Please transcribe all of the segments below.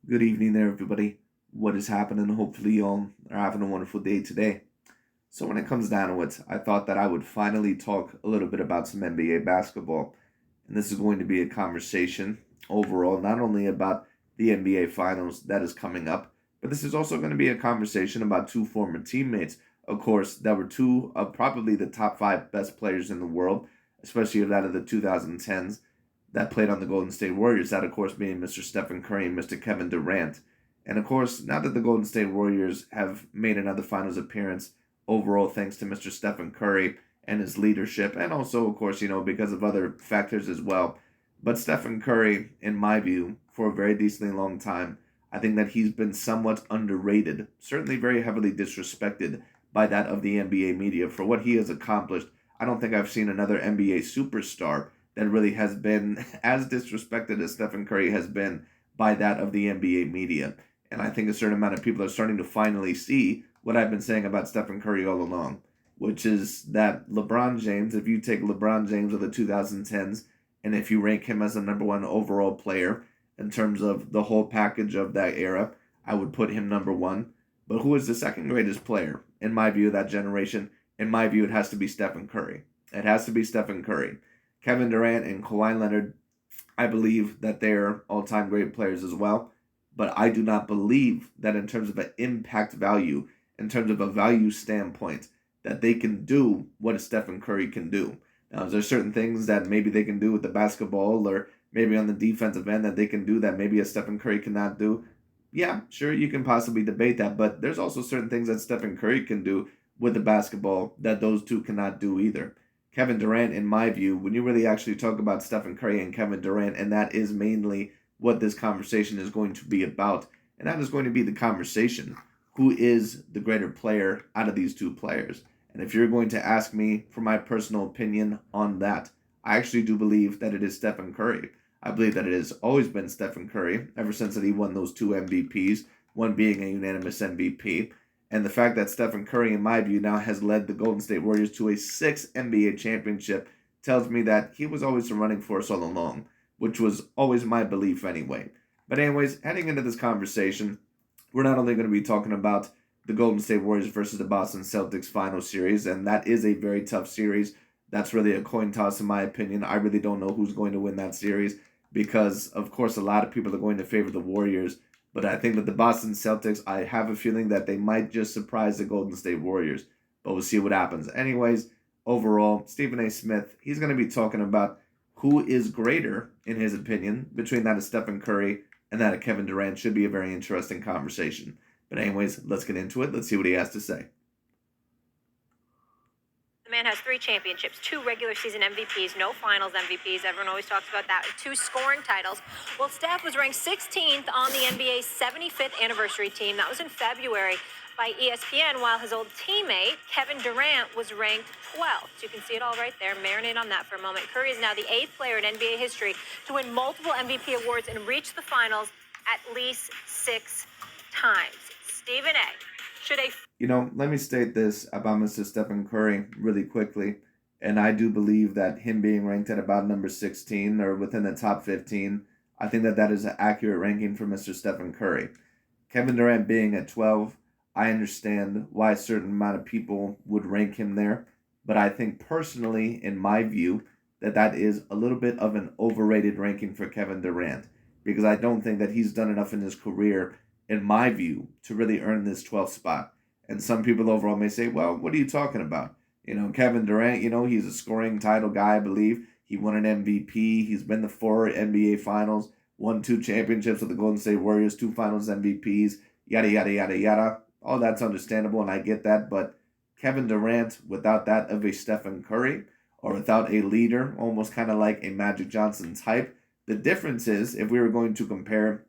Good evening there, everybody. What is happening? Hopefully, you all are having a wonderful day today. So, when it comes down to it, I thought that I would finally talk a little bit about some NBA basketball. And this is going to be a conversation overall, not only about the NBA Finals that is coming up, but this is also going to be a conversation about two former teammates, of course, that were two of probably the top five best players in the world, especially of that of the 2010s that played on the Golden State Warriors, that of course being Mr. Stephen Curry and Mr. Kevin Durant. And of course, now that the Golden State Warriors have made another finals appearance, overall thanks to Mr. Stephen Curry and his leadership, and also, of course, because of other factors as well. But Stephen Curry, in my view, for a very decently long time, I think that he's been somewhat underrated, certainly very heavily disrespected by that of the NBA media for what he has accomplished. I don't think I've seen another NBA superstar that really has been as disrespected as Stephen Curry has been by that of the NBA media. And I think a certain amount of people are starting to finally see what I've been saying about Stephen Curry all along, which is that LeBron James, if you take LeBron James of the 2010s, and if you rank him as the number one overall player in terms of the whole package of that era, I would put him number one. But who is the second greatest player, in my view, of that generation? In my view, it has to be Stephen Curry. It has to be Stephen Curry. Kevin Durant and Kawhi Leonard, I believe that they're all-time great players as well. But I do not believe that in terms of an impact value, in terms of a value standpoint, that they can do what a Stephen Curry can do. Now, is there certain things that maybe they can do with the basketball or maybe on the defensive end that they can do that maybe a Stephen Curry cannot do? Yeah, sure, you can possibly debate that, but there's also certain things that Stephen Curry can do with the basketball that those two cannot do either. Kevin Durant, in my view, when you really actually talk about Stephen Curry and Kevin Durant, and that is mainly what this conversation is going to be about, and that is going to be the conversation. Who is the greater player out of these two players? And if you're going to ask me for my personal opinion on that, I actually do believe that it is Stephen Curry. I believe that it has always been Stephen Curry ever since that he won those two MVPs, one being a unanimous MVP. And the fact that Stephen Curry, in my view, now has led the Golden State Warriors to a sixth NBA championship tells me that he was always the running force all along, which was always my belief anyway. But anyways, heading into this conversation, we're not only going to be talking about the Golden State Warriors versus the Boston Celtics final series, and that is a very tough series. That's really a coin toss, in my opinion. I really don't know who's going to win that series because, of course, a lot of people are going to favor the Warriors. But I think that the Boston Celtics, I have a feeling that they might just surprise the Golden State Warriors. But we'll see what happens. Anyways, overall, Stephen A. Smith, he's going to be talking about who is greater, in his opinion, between that of Stephen Curry and that of Kevin Durant. Should be a very interesting conversation. But anyways, let's get into it. Let's see what he has to say. The man has 3 championships, 2 regular season MVPs, no finals MVPs. Everyone always talks about that. 2 scoring titles. Well, Steph was ranked 16th on the NBA's 75th anniversary team. That was in February by ESPN, while his old teammate, Kevin Durant, was ranked 12th. So you can see it all right there. Marinate on that for a moment. Curry is now the 8th player in NBA history to win multiple MVP awards and reach the finals at least 6 times. Stephen A. Should a Let me state this about Mr. Stephen Curry really quickly. And I do believe that him being ranked at about number 16 or within the top 15, I think that that is an accurate ranking for Mr. Stephen Curry. Kevin Durant being at 12, I understand why a certain amount of people would rank him there. But I think personally, in my view, that that is a little bit of an overrated ranking for Kevin Durant because I don't think that he's done enough in his career, in my view, to really earn this 12th spot. And some people overall may say, well, what are you talking about? Kevin Durant, he's a scoring title guy, I believe. He won an MVP. He's been to 4 NBA finals, won 2 championships with the Golden State Warriors, 2 finals MVPs, yada, yada, yada, yada. All that's understandable, and I get that. But Kevin Durant, without that of a Stephen Curry, or without a leader, almost kind of like a Magic Johnson type, the difference is if we were going to compare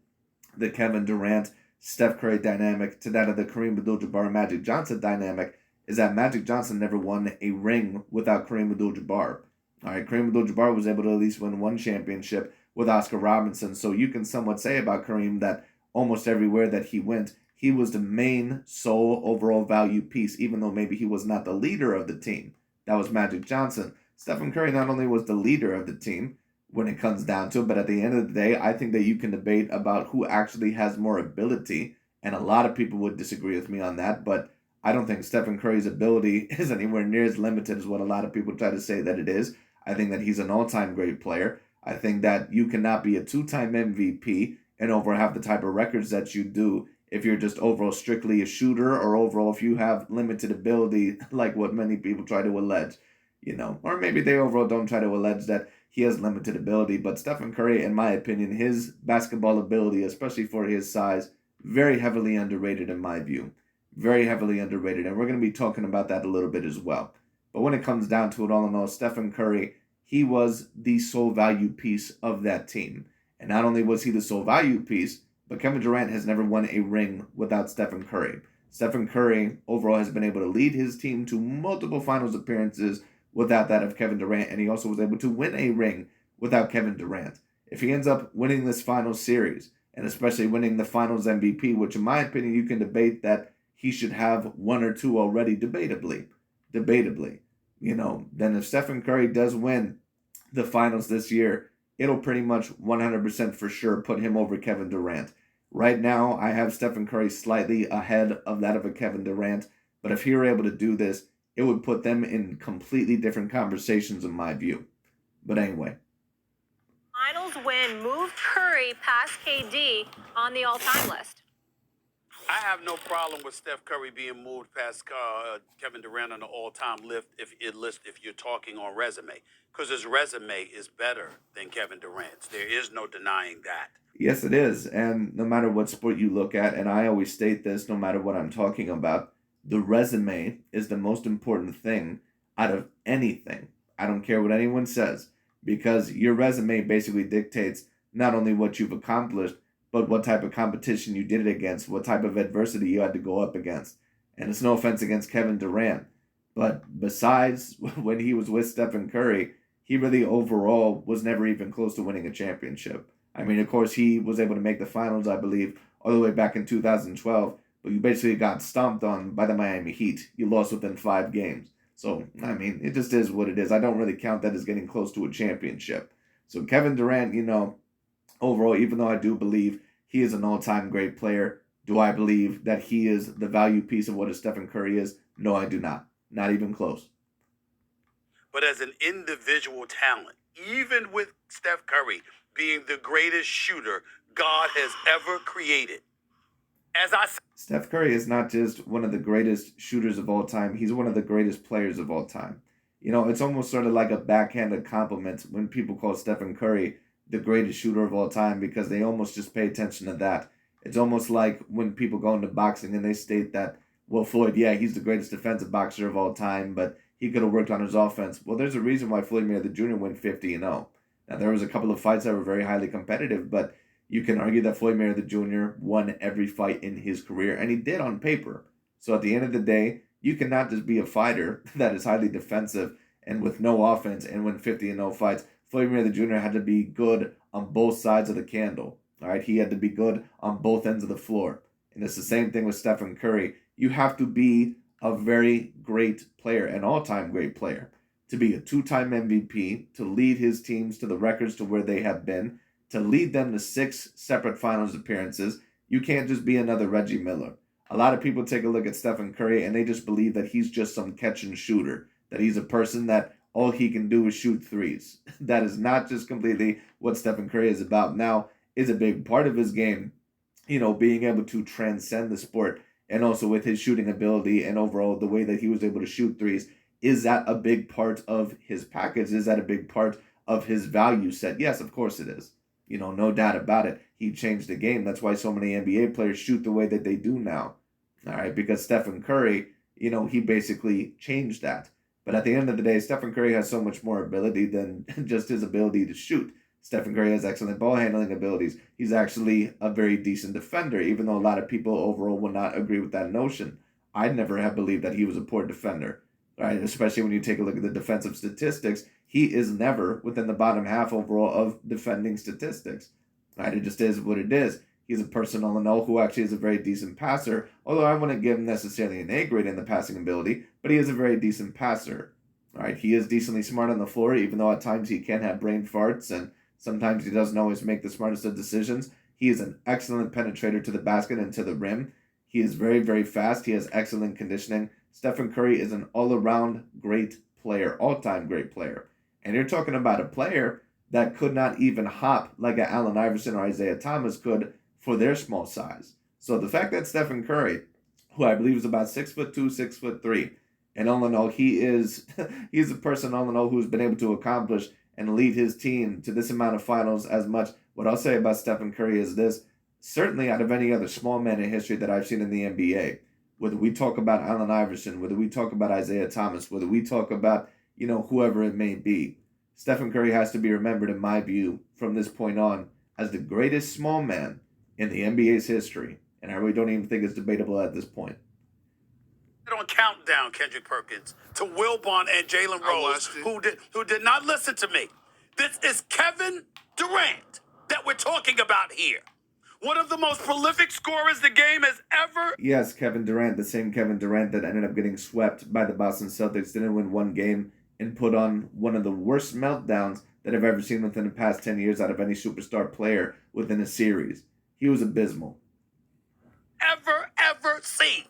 the Kevin Durant Steph Curry dynamic to that of the Kareem Abdul-Jabbar Magic Johnson dynamic is that Magic Johnson never won a ring without Kareem Abdul-Jabbar. All right, Kareem Abdul-Jabbar was able to at least win one championship with Oscar Robinson, so you can somewhat say about Kareem that almost everywhere that he went, he was the main sole overall value piece, even though maybe he was not the leader of the team. That was Magic Johnson. Stephen Curry not only was the leader of the team, when it comes down to it. But at the end of the day, I think that you can debate about who actually has more ability. And a lot of people would disagree with me on that. But I don't think Stephen Curry's ability is anywhere near as limited as what a lot of people try to say that it is. I think that he's an all-time great player. I think that you cannot be a two-time MVP and overall have the type of records that you do if you're just overall strictly a shooter, or overall if you have limited ability, like what many people try to allege, or maybe they overall don't try to allege that he has limited ability. But Stephen Curry, in my opinion, his basketball ability, especially for his size, very heavily underrated in my view. Very heavily underrated. And we're going to be talking about that a little bit as well. But when it comes down to it, all in all, Stephen Curry, he was the sole value piece of that team. And not only was he the sole value piece, but Kevin Durant has never won a ring without Stephen Curry. Stephen Curry overall has been able to lead his team to multiple finals appearances without that of Kevin Durant, and he also was able to win a ring without Kevin Durant. If he ends up winning this final series, and especially winning the finals MVP, which in my opinion you can debate that he should have one or two already, debatably, then if Stephen Curry does win the finals this year, it'll pretty much 100% for sure put him over Kevin Durant. Right now, I have Stephen Curry slightly ahead of that of a Kevin Durant, but if he were able to do this, it would put them in completely different conversations in my view. But anyway. Finals win moved Curry past KD on the all-time list. I have no problem with Steph Curry being moved past Kevin Durant on the all-time list if you're talking on resume, because his resume is better than Kevin Durant's. There is no denying that. Yes, it is. And no matter what sport you look at, and I always state this no matter what I'm talking about, the resume is the most important thing out of anything. I don't care what anyone says, because your resume basically dictates not only what you've accomplished, but what type of competition you did it against, what type of adversity you had to go up against. And it's no offense against Kevin Durant, but besides when he was with Stephen Curry, he really overall was never even close to winning a championship. I mean, of course, he was able to make the finals, I believe, all the way back in 2012, but you basically got stomped on by the Miami Heat. You lost within 5 games. So, I mean, it just is what it is. I don't really count that as getting close to a championship. So Kevin Durant, overall, even though I do believe he is an all-time great player, do I believe that he is the value piece of what a Stephen Curry is? No, I do not. Not even close. But as an individual talent, even with Steph Curry being the greatest shooter God has ever created, Steph Curry is not just one of the greatest shooters of all time. He's one of the greatest players of all time. It's almost sort of like a backhanded compliment when people call Stephen Curry the greatest shooter of all time, because they almost just pay attention to that. It's almost like when people go into boxing and they state that, well, Floyd, yeah, he's the greatest defensive boxer of all time, but he could have worked on his offense. Well, there's a reason why Floyd Mayweather Jr. went 50-0. Now, there was a couple of fights that were very highly competitive, but you can argue that Floyd Mayweather Jr. won every fight in his career, and he did on paper. So at the end of the day, you cannot just be a fighter that is highly defensive and with no offense and win 50-0 fights. Floyd Mayweather Jr. had to be good on both sides of the candle. All right, he had to be good on both ends of the floor. And it's the same thing with Stephen Curry. You have to be a very great player, an all-time great player, to be a 2-time MVP, to lead his teams to the records to where they have been, to lead them to 6 separate finals appearances. You can't just be another Reggie Miller. A lot of people take a look at Stephen Curry and they just believe that he's just some catch and shooter, that he's a person that all he can do is shoot threes. That is not just completely what Stephen Curry is about. Now, is a big part of his game, being able to transcend the sport, and also with his shooting ability and overall the way that he was able to shoot threes. Is that a big part of his package? Is that a big part of his value set? Yes, of course it is. No doubt about it. He changed the game. That's why so many NBA players shoot the way that they do now. All right, because Stephen Curry, he basically changed that. But at the end of the day, Stephen Curry has so much more ability than just his ability to shoot. Stephen Curry has excellent ball handling abilities. He's actually a very decent defender, even though a lot of people overall will not agree with that notion. I never have believed that he was a poor defender, right? Especially when you take a look at the defensive statistics. He is never within the bottom half overall of defending statistics, right? It just is what it is. He's a person all in all who actually is a very decent passer, although I wouldn't give him necessarily an A grade in the passing ability, but he is a very decent passer. Right? He is decently smart on the floor, even though at times he can have brain farts and Sometimes he doesn't always make the smartest of decisions. He is an excellent penetrator to the basket and to the rim. He is very, very fast. He has excellent conditioning. Stephen Curry is an all-around great player, all-time great player. And you're talking about a player that could not even hop like an Allen Iverson or Isaiah Thomas could for their small size. So the fact that Stephen Curry, who I believe is about 6'2", 6'3", and all in all, he's a person all in all who's been able to accomplish and lead his team to this amount of finals as much. What I'll say about Stephen Curry is this: certainly out of any other small man in history that I've seen in the NBA, whether we talk about Allen Iverson, whether we talk about Isaiah Thomas, whether we talk about, whoever it may be, Stephen Curry has to be remembered, in my view, from this point on, as the greatest small man in the NBA's history. And I really don't even think it's debatable at this point. On countdown, Kendrick Perkins, to Wilbon and Jalen Rose, who did not listen to me. This is Kevin Durant that we're talking about here. One of the most prolific scorers the game has ever. Yes, Kevin Durant, the same Kevin Durant that ended up getting swept by the Boston Celtics, didn't win one game, and put on one of the worst meltdowns that I've ever seen within the past 10 years out of any superstar player within a series. He was abysmal. Ever seen.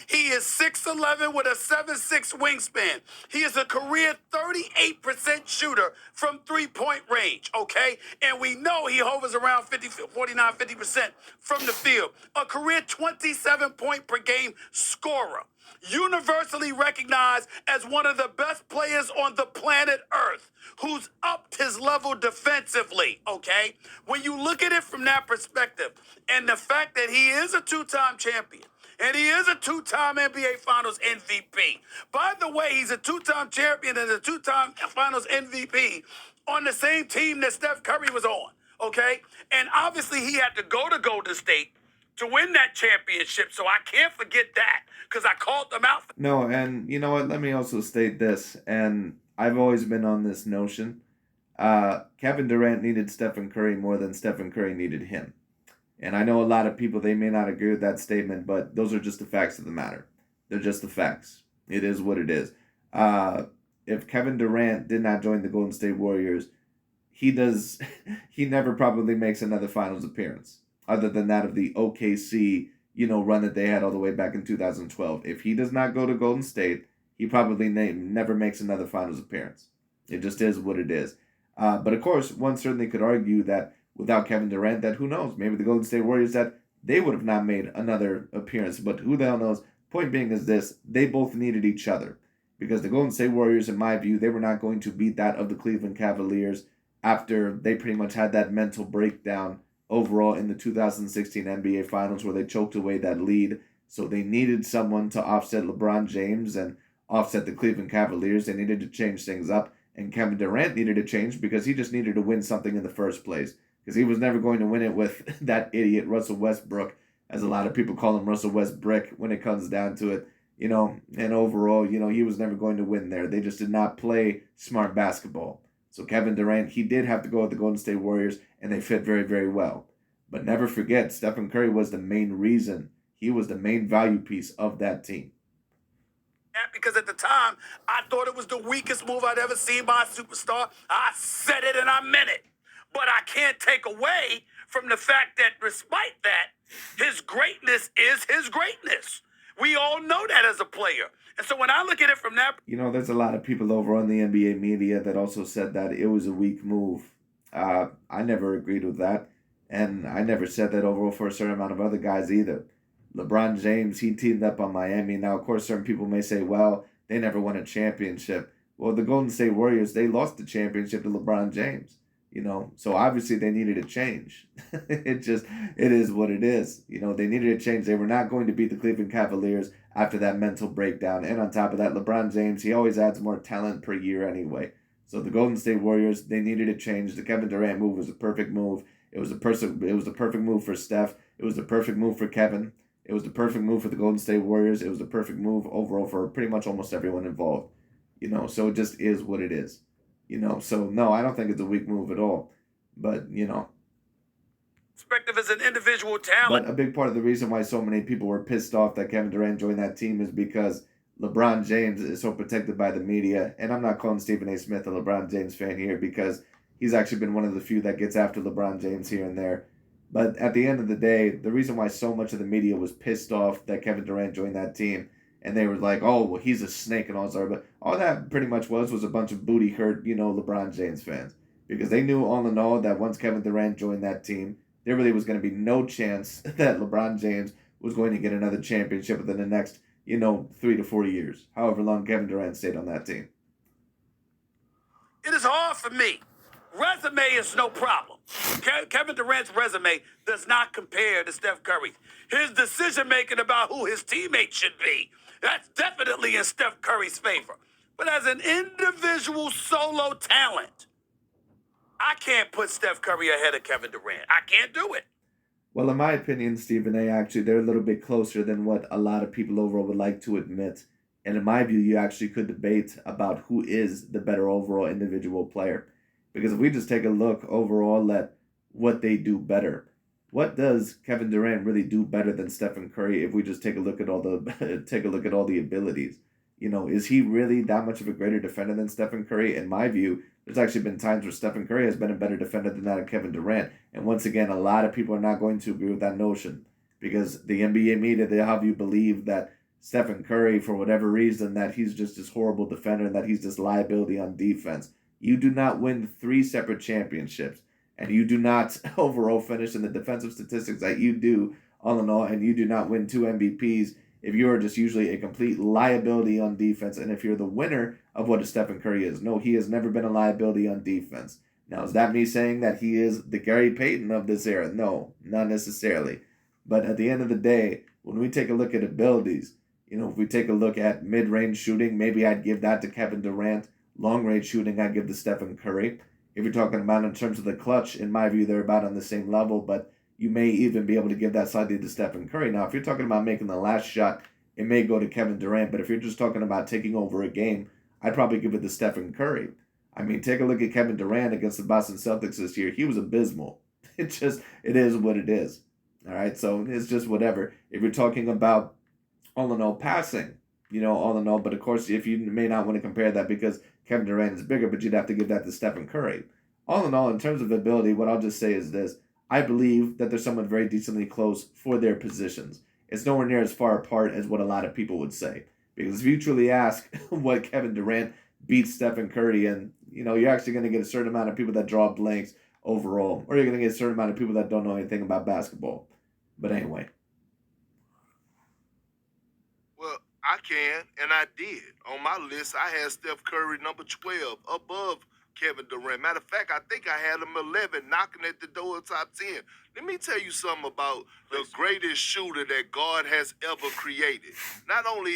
He is 6'11" with a 7'6" wingspan. He is a career 38% shooter from three-point range, okay? And we know he hovers around 50% from the field. A career 27-point-per-game scorer. Universally recognized as one of the best players on the planet Earth, who's upped his level defensively, okay? When you look at it from that perspective, and the fact that he is a two-time champion, and he is a two-time NBA Finals MVP. By the way, he's a two-time champion and a two-time Finals MVP on the same team that Steph Curry was on, okay? And obviously he had to go to Golden State to win that championship, so I can't forget that because I called them out. No, and you know what? Let me also state this, and I've always been on this notion. Kevin Durant needed Stephen Curry more than Stephen Curry needed him. And I know a lot of people, they may not agree with that statement, but those are just the facts of the matter. They're just the facts. It is what it is. If Kevin Durant did not join the Golden State Warriors, he never probably makes another finals appearance, other than that of the OKC, run that they had all the way back in 2012. If he does not go to Golden State, he probably never makes another finals appearance. It just is what it is. But of course, one certainly could argue that without Kevin Durant, that who knows, maybe the Golden State Warriors, that they would have not made another appearance. But who the hell knows? Point being is this: they both needed each other. Because the Golden State Warriors, in my view, they were not going to beat that of the Cleveland Cavaliers after they pretty much had that mental breakdown overall in the 2016 NBA Finals where they choked away that lead. So they needed someone to offset LeBron James and offset the Cleveland Cavaliers. They needed to change things up. And Kevin Durant needed to change because he just needed to win something in the first place. Because he was never going to win it with that idiot Russell Westbrook, as a lot of people call him, Russell Westbrick, when it comes down to it. And overall, he was never going to win there. They just did not play smart basketball. So Kevin Durant, he did have to go with the Golden State Warriors, and they fit very, very well. But never forget, Stephen Curry was the main reason. He was the main value piece of that team. Because at the time, I thought it was the weakest move I'd ever seen by a superstar. I said it and I meant it. But I can't take away from the fact that despite that, his greatness is his greatness. We all know that as a player. And so when I look at it from that... there's a lot of people over on the NBA media that also said that it was a weak move. I never agreed with that. And I never said that overall for a certain amount of other guys either. LeBron James, he teamed up on Miami. Now, of course, certain people may say, well, they never won a championship. Well, the Golden State Warriors, they lost the championship to LeBron James. So obviously they needed a change. It is what it is. They needed a change. They were not going to beat the Cleveland Cavaliers after that mental breakdown. And on top of that, LeBron James, he always adds more talent per year anyway. So the Golden State Warriors, they needed a change. The Kevin Durant move was a perfect move. It was the perfect move for Steph. It was the perfect move for Kevin. It was the perfect move for the Golden State Warriors. It was the perfect move overall for pretty much almost everyone involved. So it just is what it is. So no, I don't think it's a weak move at all. But, perspective as an individual talent. But a big part of the reason why so many people were pissed off that Kevin Durant joined that team is because LeBron James is so protected by the media. And I'm not calling Stephen A. Smith a LeBron James fan here because he's actually been one of the few that gets after LeBron James here and there. But at the end of the day, the reason why so much of the media was pissed off that Kevin Durant joined that team, and they were like, "Oh, well, he's a snake and all that," but all that pretty much was a bunch of booty hurt, LeBron James fans, because they knew all in all that once Kevin Durant joined that team, there really was going to be no chance that LeBron James was going to get another championship within the next, 3 to 4 years, however long Kevin Durant stayed on that team. It is hard for me. Resume is no problem. Kevin Durant's resume does not compare to Steph Curry's. His decision-making about who his teammates should be, that's definitely in Steph Curry's favor. But as an individual solo talent, I can't put Steph Curry ahead of Kevin Durant. I can't do it. Well, in my opinion, Stephen A., actually, they're a little bit closer than what a lot of people overall would like to admit. And in my view, you actually could debate about who is the better overall individual player. Because if we just take a look overall at what they do better, what does Kevin Durant really do better than Stephen Curry? If we just take a look at all the all the abilities, is he really that much of a greater defender than Stephen Curry? In my view, there's actually been times where Stephen Curry has been a better defender than that of Kevin Durant. And once again, a lot of people are not going to agree with that notion, because the NBA media, they have you believe that Stephen Curry, for whatever reason, that he's just this horrible defender and that he's this liability on defense. You do not win 3 separate championships, and you do not overall finish in the defensive statistics that you do all in all, and you do not win 2 MVPs if you're just usually a complete liability on defense, and if you're the winner of what a Stephen Curry is. No, he has never been a liability on defense. Now, is that me saying that he is the Gary Payton of this era? No, not necessarily. But at the end of the day, when we take a look at abilities, if we take a look at mid-range shooting, maybe I'd give that to Kevin Durant. Long-range shooting, I'd give to Stephen Curry. If you're talking about in terms of the clutch, in my view, they're about on the same level, but you may even be able to give that slightly to Stephen Curry. Now, if you're talking about making the last shot, it may go to Kevin Durant, but if you're just talking about taking over a game, I'd probably give it to Stephen Curry. I mean, take a look at Kevin Durant against the Boston Celtics this year. He was abysmal. It is what it is. All right, so it's just whatever. If you're talking about all in all passing, all in all, but of course, if you may not want to compare that because Kevin Durant is bigger, but you'd have to give that to Stephen Curry. All in all, in terms of ability, what I'll just say is this. I believe that they're somewhat very decently close for their positions. It's nowhere near as far apart as what a lot of people would say. Because if you truly ask what Kevin Durant beats Stephen Curry, and you're actually going to get a certain amount of people that draw blanks overall, or you're going to get a certain amount of people that don't know anything about basketball. But anyway. Well, I can, and I did. On my list, I had Steph Curry number 12 above Kevin Durant. Matter of fact, I think I had him 11, knocking at the door of top 10. Let me tell you something about the greatest shooter that God has ever created. Not only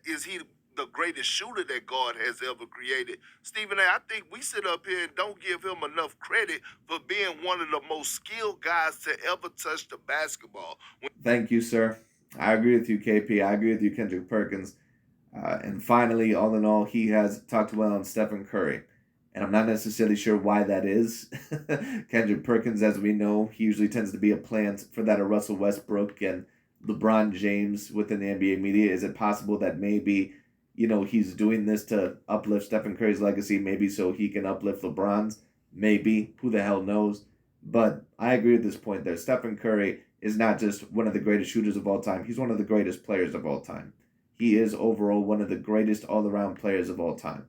is he the greatest shooter that God has ever created, Stephen A., I think we sit up here and don't give him enough credit for being one of the most skilled guys to ever touch the basketball. Thank you, sir. I agree with you, KP. I agree with you, Kendrick Perkins. And finally, all in all, he has talked well on Stephen Curry. And I'm not necessarily sure why that is. Kendrick Perkins, as we know, he usually tends to be a plant for that of Russell Westbrook and LeBron James within the NBA media. Is it possible that maybe, he's doing this to uplift Stephen Curry's legacy, maybe so he can uplift LeBron's? Maybe. Who the hell knows? But I agree at this point there. Stephen Curry is not just one of the greatest shooters of all time. He's one of the greatest players of all time. He is overall one of the greatest all-around players of all time.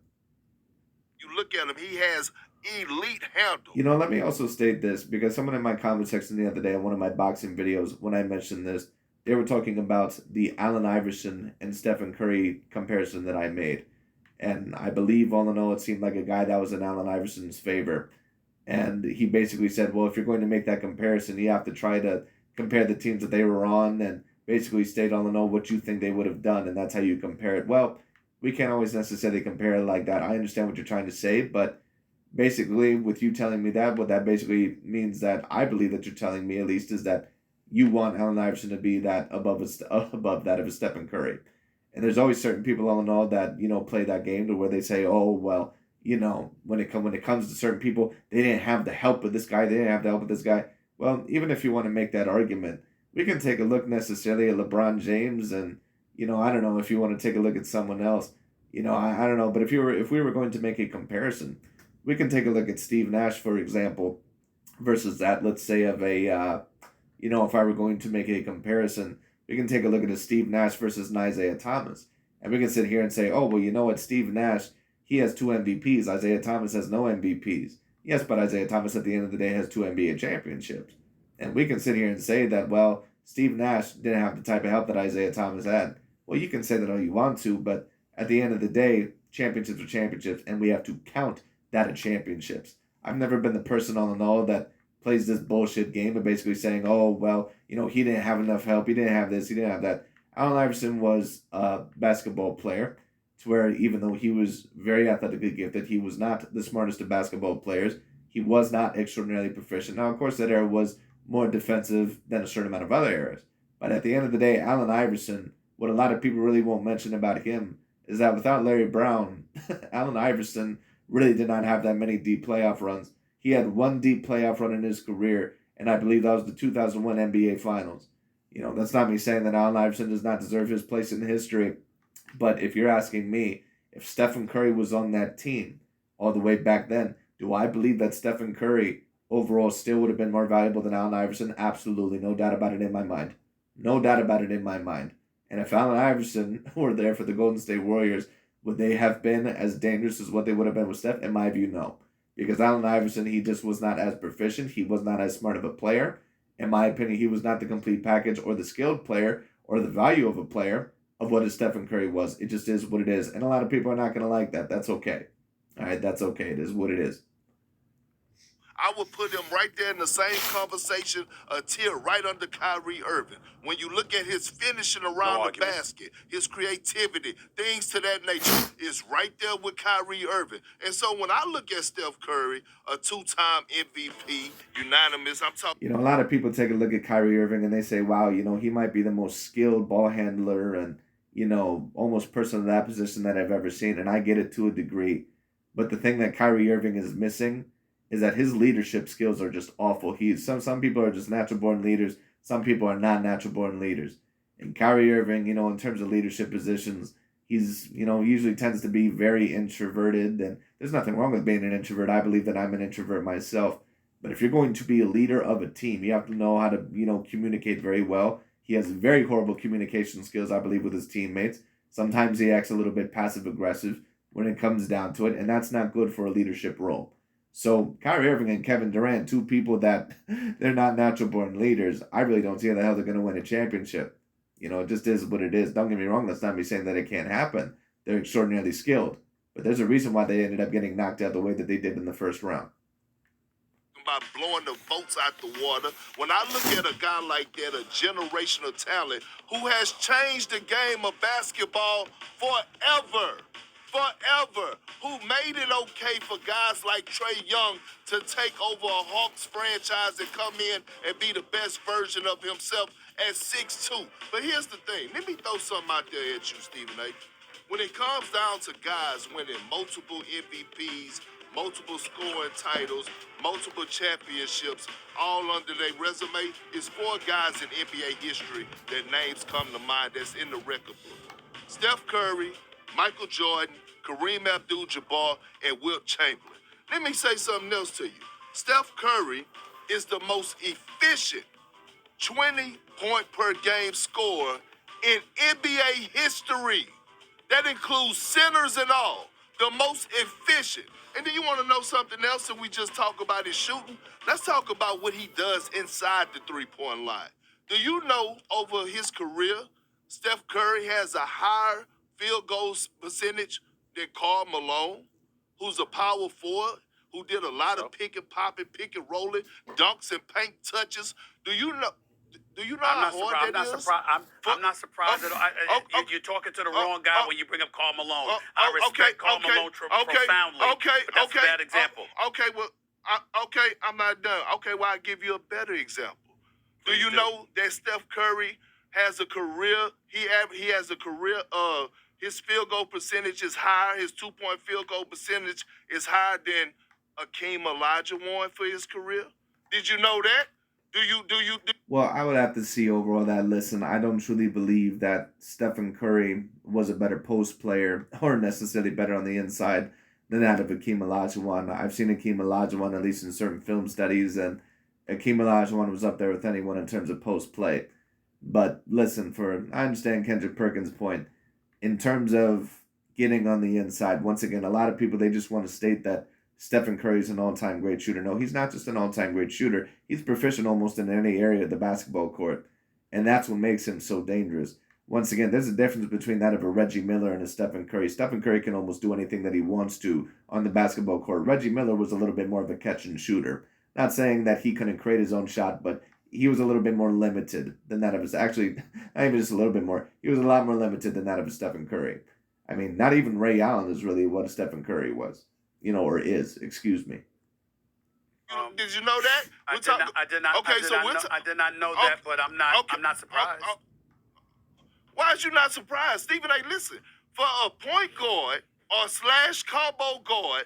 You look at him, he has elite handle. Let me also state this, because someone in my comment section the other day on one of my boxing videos, when I mentioned this, they were talking about the Allen Iverson and Stephen Curry comparison that I made. And I believe, all in all, it seemed like a guy that was in Allen Iverson's favor. And he basically said, well, if you're going to make that comparison, you have to try to compare the teams that they were on and basically state, all in all, what you think they would have done, and that's how you compare it. Well, we can't always necessarily compare it like that. I understand what you're trying to say, but basically, with you telling me that, what that basically means that I believe that you're telling me, at least, is that you want Allen Iverson to be that above that of a Stephen Curry. And there's always certain people, all in all, that play that game to where they say, oh well, when it comes to certain people, they didn't have the help of this guy, they didn't have the help of this guy. Well, even if you want to make that argument, we can take a look necessarily at LeBron James, and I don't know if you want to take a look at someone else. I don't know, but if we were going to make a comparison, we can take a look at Steve Nash, for example, versus that, let's say, of a, if I were going to make a comparison, we can take a look at a Steve Nash versus an Isaiah Thomas. And we can sit here and say, oh, well, you know what, Steve Nash, he has 2 MVPs. Isaiah Thomas has no MVPs. Yes, but Isaiah Thomas at the end of the day has 2 NBA championships. And we can sit here and say that, well, Steve Nash didn't have the type of help that Isaiah Thomas had. Well, you can say that all you want to, but at the end of the day, championships are championships, and we have to count that as championships. I've never been the person on the know that plays this bullshit game of basically saying, oh, well, he didn't have enough help, he didn't have this, he didn't have that. Allen Iverson was a basketball player to where even though he was very athletically gifted, he was not the smartest of basketball players. He was not extraordinarily proficient. Now, of course, that era was more defensive than a certain amount of other eras. But at the end of the day, Allen Iverson, what a lot of people really won't mention about him is that without Larry Brown, Allen Iverson really did not have that many deep playoff runs. He had 1 deep playoff run in his career, and I believe that was the 2001 NBA Finals. That's not me saying that Allen Iverson does not deserve his place in history, but if you're asking me, if Stephen Curry was on that team all the way back then, do I believe that Stephen Curry overall still would have been more valuable than Allen Iverson? Absolutely, no doubt about it in my mind. No doubt about it in my mind. And if Allen Iverson were there for the Golden State Warriors, would they have been as dangerous as what they would have been with Steph? In my view, no. Because Allen Iverson, he just was not as proficient. He was not as smart of a player. In my opinion, he was not the complete package or the skilled player or the value of a player of what a Stephen Curry was. It just is what it is. And a lot of people are not going to like that. That's okay. All right, that's okay. It is what it is. I would put him right there in the same conversation, a tier right under Kyrie Irving. When you look at his finishing around the basket, his creativity, things to that nature, is right there with Kyrie Irving. And so when I look at Steph Curry, a 2-time MVP, unanimous, I'm talking. A lot of people take a look at Kyrie Irving and they say, wow, he might be the most skilled ball handler and, almost person in that position that I've ever seen. And I get it to a degree. But the thing that Kyrie Irving is missing is that his leadership skills are just awful. Some people are just natural born leaders. Some people are not natural born leaders. And Kyrie Irving, in terms of leadership positions, he's, usually tends to be very introverted. And there's nothing wrong with being an introvert. I believe that I'm an introvert myself. But if you're going to be a leader of a team, you have to know how to, communicate very well. He has very horrible communication skills, I believe, with his teammates. Sometimes he acts a little bit passive-aggressive when it comes down to it. And that's not good for a leadership role. So Kyrie Irving and Kevin Durant, 2 people that they're not natural-born leaders, I really don't see how the hell they're going to win a championship. It just is what it is. Don't get me wrong, that's not me saying that it can't happen. They're extraordinarily skilled. But there's a reason why they ended up getting knocked out the way that they did in the first round. By blowing the votes out the water. When I look at a guy like that, a generational talent who has changed the game of basketball forever, who made it okay for guys like Trae Young to take over a Hawks franchise and come in and be the best version of himself at 6'2". But here's the thing. Let me throw something out there at you, Stephen A. When it comes down to guys winning multiple MVPs, multiple scoring titles, multiple championships, all under their resume, is 4 guys in NBA history that names come to mind that's in the record book. Steph Curry, Michael Jordan, Kareem Abdul-Jabbar, and Wilt Chamberlain. Let me say something else to you. Steph Curry is the most efficient 20-point-per-game scorer in NBA history. That includes centers and all. The most efficient. And then you want to know something else that we just talk about his shooting? Let's talk about what he does inside the three-point line. Do you know over his career, Steph Curry has a higher field goal percentage than Karl Malone, who's a power forward, who did a lot of pick and popping, pick and rolling, dunks and paint touches. Do you know how hard that is? I'm not surprised at all. You're talking to the wrong guy when you bring up Karl Malone. I respect Karl Malone profoundly, but that's a bad example. I'm not done. Okay, well, I'll give you a better example. Do you know that Steph Curry has a career, he has a career, his field goal percentage is higher, his 2-point field goal percentage is higher than Akeem Olajuwon for his career? Did you know that? Well, I would have to see overall that. Listen, I don't truly believe that Stephen Curry was a better post player or necessarily better on the inside than that of Akeem Olajuwon. I've seen Akeem Olajuwon at least in certain film studies, and Akeem Olajuwon was up there with anyone in terms of post play. But listen, I understand Kendrick Perkins' point in terms of getting on the inside. Once again, a lot of people, they just want to state that Stephen Curry is an all-time great shooter. No, he's not just an all-time great shooter. He's proficient almost in any area of the basketball court, and that's what makes him so dangerous. Once again, there's a difference between that of a Reggie Miller and a Stephen Curry. Stephen Curry can almost do anything that he wants to on the basketball court. Reggie Miller was a little bit more of a catch and shooter. Not saying that he couldn't create his own shot, but he was a little bit more limited than that of his. Actually, not even just a little bit more. He was a lot more limited than that of a Stephen Curry. I mean, not even Ray Allen is really what a Stephen Curry was, or is. Excuse me. Did you know that? I did not. Okay, I did not know that, but I'm not. Okay, I'm not surprised. Why is you not surprised, Stephen? Hey, listen, for a point guard or / combo guard.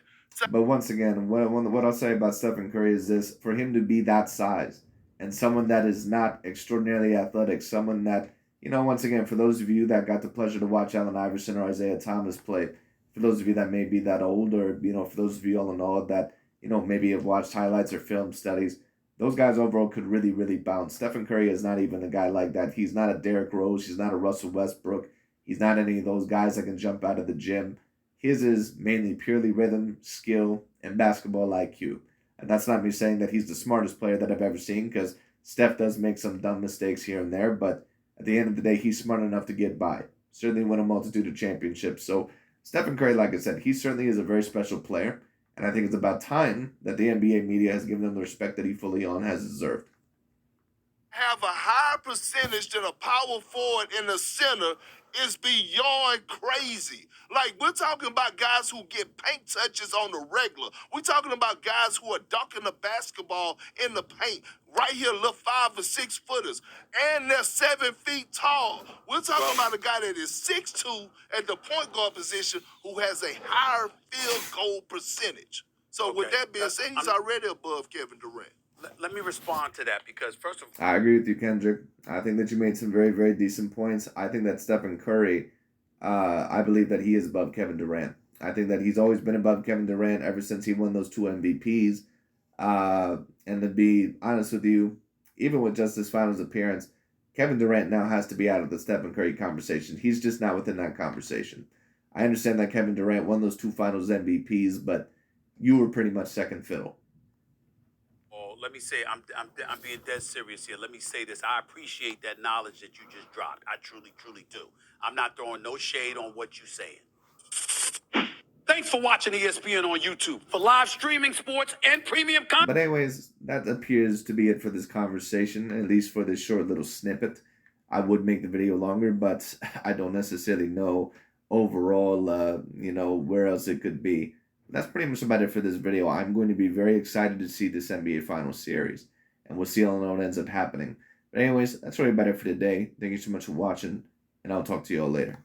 But once again, what I'll say about Stephen Curry is this: for him to be that size and someone that is not extraordinarily athletic, someone that, once again, for those of you that got the pleasure to watch Allen Iverson or Isaiah Thomas play, for those of you that may be that old, or for those of you all in all that maybe have watched highlights or film studies, those guys overall could really, really bounce. Stephen Curry is not even a guy like that. He's not a Derrick Rose. He's not a Russell Westbrook. He's not any of those guys that can jump out of the gym. His is mainly purely rhythm, skill, and basketball IQ. And that's not me saying that he's the smartest player that I've ever seen, because Steph does make some dumb mistakes here and there, but at the end of the day, he's smart enough to get by. Certainly win a multitude of championships. So Stephen Curry, like I said, he certainly is a very special player. And I think it's about time that the NBA media has given him the respect that he fully has deserved. Have a higher percentage than a power forward in the center is beyond crazy. Like, we're talking about guys who get paint touches on the regular. We're talking about guys who are dunking the basketball in the paint. Right here, little 5 or 6 footers. And they're 7 feet tall. We're talking about a guy that is 6'2" at the point guard position who has a higher field goal percentage. So with that being said, he's already above Kevin Durant. Let me respond to that, because first of all, I agree with you, Kendrick. I think that you made some very, very decent points. I think that Stephen Curry, I believe that he is above Kevin Durant. I think that he's always been above Kevin Durant ever since he won those 2 MVPs. And to be honest with you, even with just his finals appearance, Kevin Durant now has to be out of the Stephen Curry conversation. He's just not within that conversation. I understand that Kevin Durant won those 2 finals MVPs, but you were pretty much second fiddle. Let me say, I'm being dead serious here. Let me say this. I appreciate that knowledge that you just dropped. I truly, truly do. I'm not throwing no shade on what you're saying. Thanks for watching ESPN on YouTube. For live streaming, sports, and premium content. But anyways, that appears to be it for this conversation, at least for this short little snippet. I would make the video longer, but I don't necessarily know overall, where else it could be. That's pretty much about it for this video. I'm going to be very excited to see this NBA Finals series, and we'll see how it ends up happening. But anyways, that's really about it for today. Thank you so much for watching, and I'll talk to you all later.